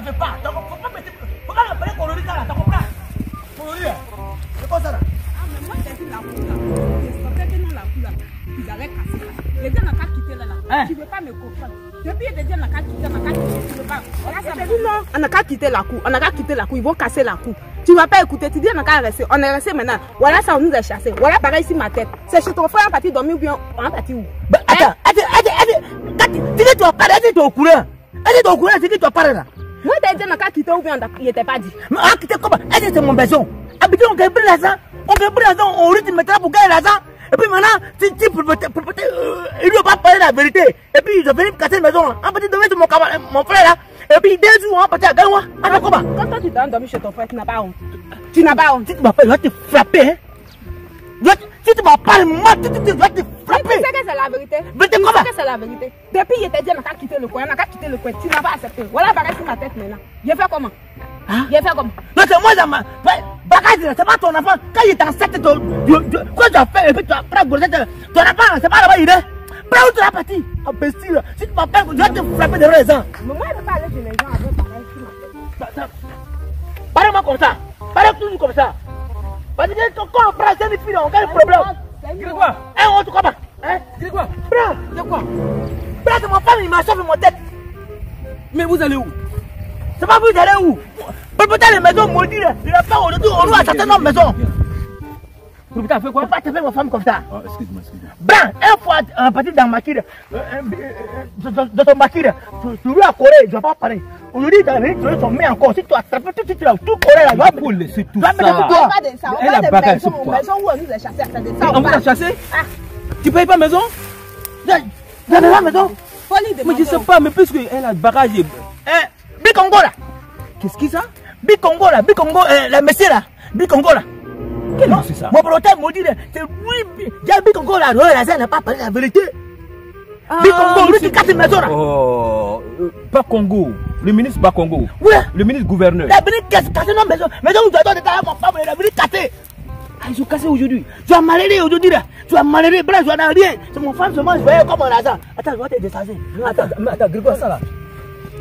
fais pas. Faut pas m'appeler coloris là, t'as compris? Coloris, c'est quoi ça là? Ah, mais moi j'ai dit la cour là. Je sentais que non la cour là. Ils avaient cassé là. Les gens n'ont qu'à quitter là. Tu ne veux pas me comprendre. Depuis les gens n'ont qu'à quitter, tu ne veux pas. Non, on n'a qu'à quitter la cour. On n'a qu'à quitter la cour. Ils vont casser la cour. Tu ne vas pas écouter. Tu dis on n'a qu'à rester. On est resté maintenant. Voilà ça, on nous a chassés. Voilà pareil ici ma tête. C'est chez ton frère en partie dormir ou bien en partie où? Attends. Tu dis que tu vas parler, tu es au courant. Tu es au courant, c'est que tu vas parler là. Moi, t'as dit on n'a qu'à quitter ou bien il n'était pas dit. Mais à quitter comment? C'est mon besoin. Habitué, on gagne plus l'argent. On gagne plus l'argent, on rythme maintenant pour gagner l'argent. Et puis maintenant, il ne veut pas parler la vérité. Et puis, je vais casser la maison. En petit, demain, c'est mon frère là. Et puis, 2 jours, on va partir à Gawa. Quand toi, tu t'es endormi chez ton frère, tu n'as pas honte. Tu n'as pas honte. Si tu m'appelles, je vais te frapper. Si tu m'appelles, moi, je vais te frapper. Tu sais que c'est la vérité. Tu sais que c'est la vérité. Depuis, il t'a dit, on n'a qu'à quitter le coin. On n'a qu'à quitter le coin. Tu n'as pas accepté. Voilà, pareil sur ma tête maintenant. J'ai fait comment? J'ai fait comment? Non, c'est moi, c'est pas ton enfant. Quand il est enceinte, quoi tu as fait? Et puis tu as pris Gosette. Ton enfant, c'est pas là-bas, il est. Prends où tu es parti? Imbécile. Si tu m'appelles, je vais te frapper de raison. Mais moi, je ne veux pas aller chez les gens avec pareil sur ma tête. Parle-moi comme ça. Parle toujours comme ça. Parce que quand on prend cette fille, on a un problème. C'est quoi? On te comprend. C'est quoi? Prends. C'est quoi? Prends, c'est ma femme, il m'a sauvé mon tête. Mais vous allez où? C'est pas vous allez où? Peut-être les maisons maudites, il n'a pas aujourd'hui, on loue à certaines maisons. Vous avez fait quoi? Je ne peux pas te faire ma femme comme ça. Excuse-moi. Bran, une fois en partie dans ma kid, dans ton maquille, tu lui as collé, je ne vais pas parler. Aujourd'hui, tu as venu, tu son main encore. Si tu as attrapé tout, tu as tout collé là, il faut laisser tout ça. On va de ça, on va de maison où on nous a chassés. On vous a chassé? Tu payes pas maison? Dans la maison? Mais je sais pas, mais puisque elle a le barrage. Bikongo là. Qu'est-ce qui ça? Bikongo là, Bikongo, la messie là, Bikongo là. Quel nom c'est ça? Mon protège me dit, c'est lui, j'ai Bikongo là, la n'a pas parlé la vérité. Bikongo, lui qui casse une maison là. Oh, pas Congo, le ministre pas Congo. Oui. Le ministre gouverneur. Il a venu casser nos maisons. Maison où tu as donné ta mon femme, il a venu casser. Ah, ils ont cassé aujourd'hui. Tu as malhéré aujourd'hui là. Tu as malhéré, blanc, tu as rien. C'est mon femme seulement, je voyais comme un hasard. Attends, je vais te décharger. Attends, Grégoire, ça là.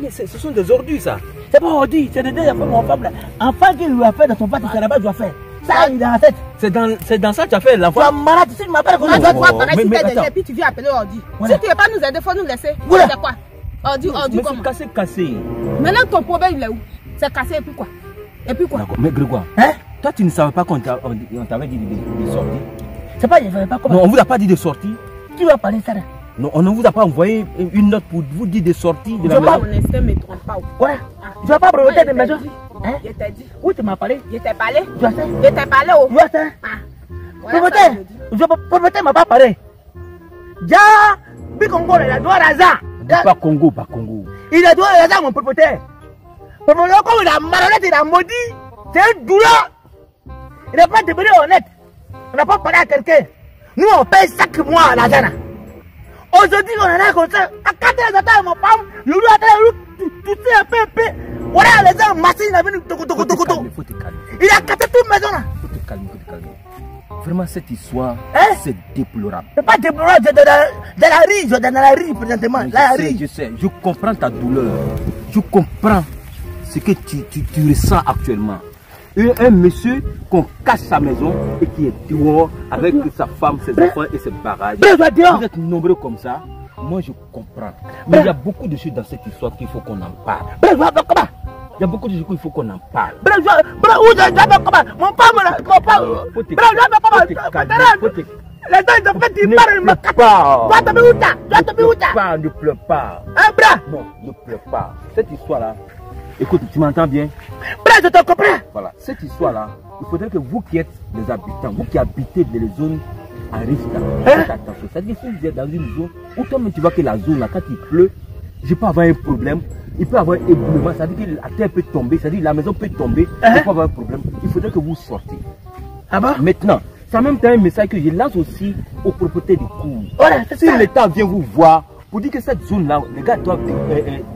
Mais ce sont des ordures ça. C'est pas ordure, c'est des affaires mon femme là. Enfant qu'il lui a fait dans son ventre, c'est là-bas que je dois faire. Ça, il est dans la tête. C'est dans ça que tu as fait l'enfant. Tu as malade, si tu m'appelles comme ça. Tu dois pareil si t'es déjà, puis tu viens appeler Ordi. Si tu ne veux pas nous aider, il faut nous laisser. C'est quoi? Ordi comment? Mais c'est cassé. Maintenant ton problème il est où? C'est cassé et puis quoi? Et puis quoi? Mais Grégoire, toi tu ne savais pas qu'on t'avait dit de sortir? C'est pas, je ne savais pas comment. Non, on vous a pas dit de sortir. Qui va parler ça là? Non, on ne vous a pas envoyé une note pour vous dire de sortir de la maison. Mon instinct ne me trompe pas. Voilà. Tu vas pas breveter de maison? Je t'ai dit. Où tu m'as parlé? Je t'ai parlé. Tu as fait? Je t'ai parlé au. Tu as fait? Breveter m'a pas parlé. Ja, Bikongo là, il a droit à hasard. Pas Congo, pas Congo. Il a droit à hasard mon propriétaire. Propriétaire comme il a malhonnête, il a maudit. C'est un douleur. Il n'a pas devenu honnête. On n'a pas parlé à quelqu'un. Nous on paye chaque mois l'argent. Aujourd'hui, on en a comme ça. À 4 heures de temps, mon femme, le loup a tout un peu. Voilà, les gens, Massi, il a venu. Faut te calmer. Il a cassé toute maison là. Faut te calmer. Vraiment, cette histoire, c'est déplorable. C'est pas déplorable, c'est dans la rue, présentement. Je sais, je comprends ta douleur. Je comprends ce que tu ressens actuellement. Un monsieur qu'on casse sa maison et qui est dehors avec sa femme, ses enfants et ses barrages. Vous êtes nombreux comme ça. Moi je comprends. Mais il y a beaucoup de choses dans cette histoire qu'il faut qu'on en parle. Il y a beaucoup de choses qu'il faut qu'on en parle. Mon femme là, Faut te calmer. les gens ils ont fait du mal, ils m'ont cassé. Ne pleure pas. Non, ne pleure pas. Cette histoire là. Écoute, tu m'entends bien? Je te comprends. Voilà, cette histoire-là, il faudrait que vous qui êtes les habitants, vous qui habitez les zones à risque, faites attention. C'est-à-dire que si vous êtes dans une zone où toi-même tu vois que la zone là, quand il pleut, je peux avoir un problème, il peut avoir un éboulement, c'est-à-dire que la terre peut tomber, c'est-à-dire que la maison peut tomber, il peut avoir un problème. Il faudrait que vous sortez. Ah bon? Maintenant, c'est en même temps un message que je lance aussi aux propriétaires du cours. Voilà, si l'État vient vous voir pour dire que cette zone-là, les gars doivent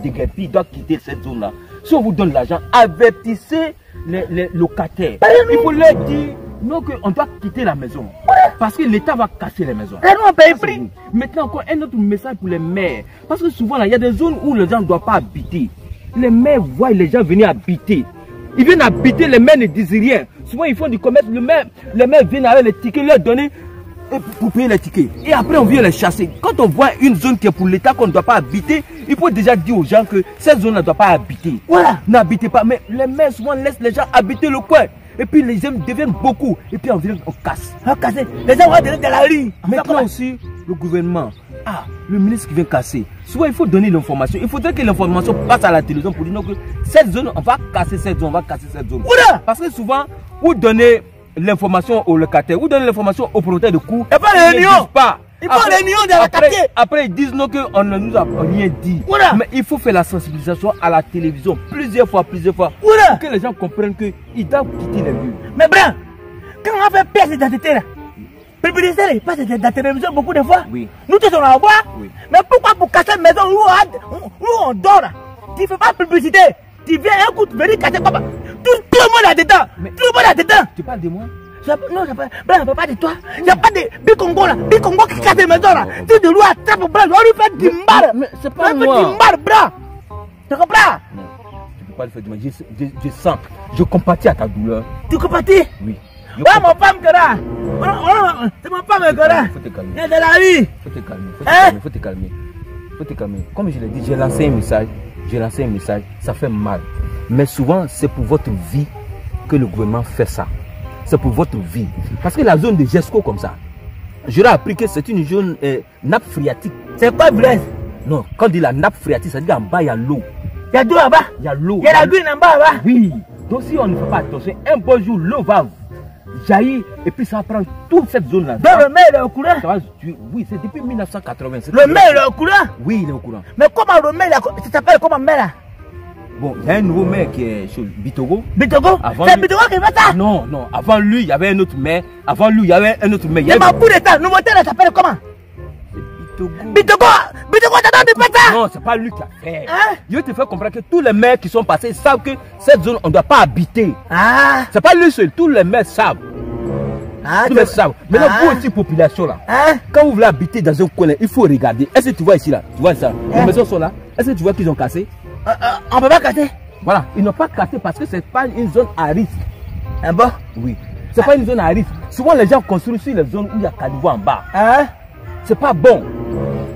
déguerpir, doivent quitter cette zone-là. Si on vous donne l'argent, avertissez les locataires. Il faut leur dire non, qu'on doit quitter la maison. Parce que l'État va casser les maisons. Maintenant, encore un autre message pour les maires. Parce que souvent, il y a des zones où les gens ne doivent pas habiter. les maires voient les gens venir habiter. Ils viennent habiter, les maires ne disent rien. Souvent ils font du commerce, les maires viennent avec les tickets, leur donner pour payer les tickets. Et après on vient les chasser. Quand on voit une zone qui est pour l'État qu'on ne doit pas habiter, il faut déjà dire aux gens que cette zone ne doit pas habiter. Voilà, n'habitez pas. Mais les maires souvent laissent les gens habiter le coin. Et puis les gens deviennent beaucoup. Et puis on vient, on casse. On casse. Les gens vont donner de la rue. Maintenant aussi, le gouvernement, le ministre qui vient casser. Souvent il faut donner l'information. Il faudrait que l'information passe à la télévision pour dire que cette zone, on va casser cette zone, on va casser cette zone. Voilà. Parce que souvent, vous donnez l'information aux locataires, vous donnez l'information aux propriétaires de cours. Et pas les réunions. Ils font les réunions dans la quartier. Après ils disent non qu'on ne nous a rien dit. Voilà. Mais il faut faire la sensibilisation à la télévision plusieurs fois. Voilà. Pour que les gens comprennent qu'ils doivent quitter les lieux. Mais Brin, quand on a fait pièce d'identité là, publicité, il passe dans la télévision beaucoup de fois. Oui. Nous tous on la voit. Oui. Mais pourquoi pour casser une maison où on dort là, tu ne fais pas de publicité? Tu viens un coup, tu venir casser papa. Tout le monde là dedans. Tout le monde là dedans. Tu parles de moi? Non, je ne parle pas de toi. Il n'y a pas de Bicongo là. Bicongo qui casse les maisons là. Tu de lui attrape, bras. On lui fait du mal. Mais c'est pas moi. Du mal, bras. Tu comprends? Non, tu ne peux pas le faire du mal. Je sens. Je compatis à ta douleur. Tu compatis? Oui. Ouais, mon femme que là. C'est mon femme que là. Faut te calmer. Il y a de la vie. Faut te calmer. Faut te calmer. Comme je l'ai dit, j'ai lancé un message. Ça fait mal. Mais souvent, c'est pour votre vie que le gouvernement fait ça. C'est pour votre vie. Parce que la zone de Gesco comme ça, j'aurais appris que c'est une zone nappe phréatique. C'est pas vrai? Non, quand on dit la nappe phréatique, ça dit qu'en bas il y a l'eau. Il y a de l'eau là-bas? Il y a l'eau. Il y a la grune en bas là-bas? Oui. Donc si on ne fait pas attention, un beau jour, l'eau va jaillir et puis ça va prendre toute cette zone-là. Donc le maire est au courant? Oui, c'est depuis 1987. Le maire est au courant? Oui, il est au courant. Mais comment le maire, ça s'appelle comment maire là? Bon, il y a un nouveau maire qui est chez Bitogo. Bitogo? C'est Bitogo qui fait ça? Non, non. Avant lui, il y avait un autre maire. C'est ma boule d'état. Le nouveau maire s'appelle comment? Bitogo, t'as dit pas ça? Non, c'est pas lui qui a fait. Hein? Je vais te faire comprendre que tous les maires qui sont passés savent que cette zone, on ne doit pas habiter. Ah. C'est pas lui seul, tous les maires savent. Ah, tous les maires savent. Maintenant, vous aussi, population là, quand vous voulez habiter dans un coin, il faut regarder. Est-ce que tu vois ici là? Tu vois ça? Les maisons sont là. Est-ce que tu vois qu'ils ont cassé? On ne peut pas casser. Voilà, ils n'ont pas cassé parce que ce n'est pas une zone à risque. Ah bon? Oui. Ce n'est pas une zone à risque. Souvent, les gens construisent sur les zones où il y a caniveau en bas. Hein? C'est pas bon.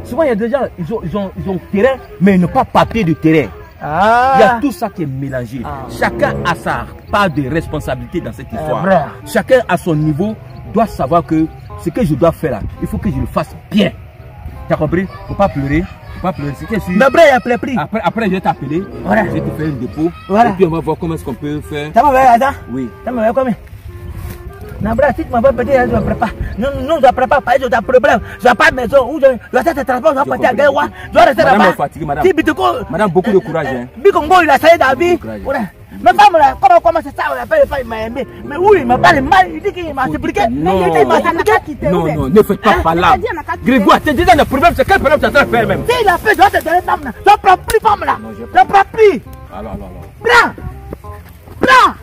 Souvent, il y a des gens, ils ont terrain, mais ils n'ont pas papier de terrain. Ah. Il y a tout ça qui est mélangé. Ah. Chacun a sa part de responsabilité dans cette histoire. Chacun à son niveau doit savoir que ce que je dois faire là, il faut que je le fasse bien. Tu as compris? Il ne faut pas pleurer. Pas pleurer. Mais après, je vais t'appeler. Voilà. Je vais te faire un dépôt. Voilà. Et puis on va voir comment est-ce qu'on peut faire. Ça va faire ça? Oui. Ça va faire comment? Nabra, si tu m'as pas pété, je ne prépare. Non, je ne prépare pas. Je n'ai pas de problème. Je n'ai pas de maison. Je dois faire ce transport. Je dois partir à Gaïwa. Je dois rester là-bas. Madame, beaucoup de courage. Bicongo, il a salé David. Ma femme là, comment c'est ça? On l'appelle, il m'a aimé. Mais oui, il m'a parlé mal. Il dit qu'il m'a suppliqué. Non, non, ne faites pas par là. Grégoire, c'est déjà le problème. C'est quel problème tu as fait faire même? Si il a fait, je dois te donner femme là. Je ne prends plus femme là. Je ne prends plus. Alors. Prends.